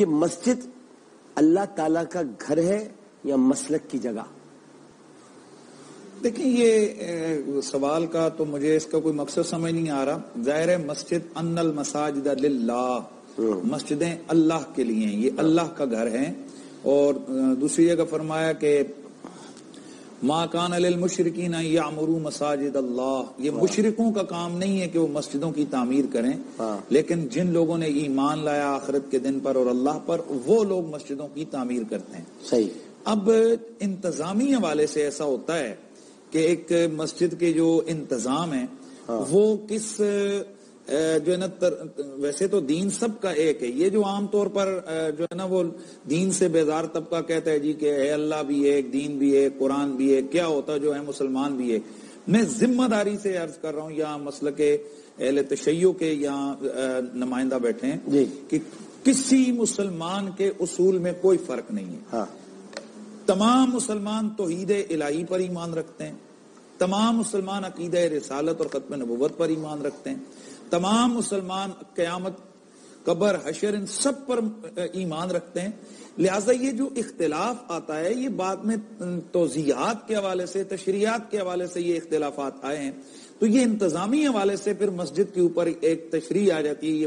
کہ مسجد اللہ تعالیٰ کا گھر ہے یا مسلک کی جگہ؟ دیکھیں یہ سوال کا تو مجھے اس کا کوئی مقصد سمجھ نہیں آ رہا. ظاہر ہے مسجد ان المساجد للہ، مسجدیں اللہ کے لیے ہیں، یہ اللہ کا گھر ہے. اور دوسری جگہ فرمایا کہ ما کان للمشرکین ان یعمروا مساجد اللہ، یہ مشرکوں کا کام نہیں ہے کہ وہ مسجدوں کی تعمیر کریں، لیکن جن لوگوں نے ایمان لایا آخرت کے دن پر اور اللہ پر، وہ لوگ مسجدوں کی تعمیر کرتے ہیں. صحیح. اب انتظامی حوالے سے ایسا ہوتا ہے کہ ایک مسجد کے جو انتظام ہے وہ کس جو ہے نا ویسے تو دین سب کا ایک ہے. یہ جو عام طور پر جو ہے نا وہ دین سے بیزار طبقہ کہتا ہے جی کہ اے اللہ بھی ایک، دین بھی ایک، قرآن بھی ایک، کیا ہوتا جو ہے مسلمان بھی ایک. میں ذمہ داری سے عرض کر رہا ہوں، یہاں مسلک اہل تشیع کے یہاں نمائندہ بیٹھے ہیں جی کہ کسی مسلمان کے اصول میں کوئی فرق نہیں ہے. تمام مسلمان توحید الہی پر ایمان رکھتے ہیں، تمام مسلمان عقیدہ رسالت اور ختم نبوت پر ایمان رکھتے ہیں، تمام مسلمان قیامت، قبر، حشر، ان سب پر ایمان رکھتے ہیں. لہٰذا یہ جو اختلاف آتا ہے یہ بعد میں توضیحات کے حوالے سے، تشریعات کے حوالے سے یہ اختلافات آئے ہیں. تو یہ انتظامی حوالے سے پھر مسجد کے اوپر ایک تشریح آ جاتی ہے، یہ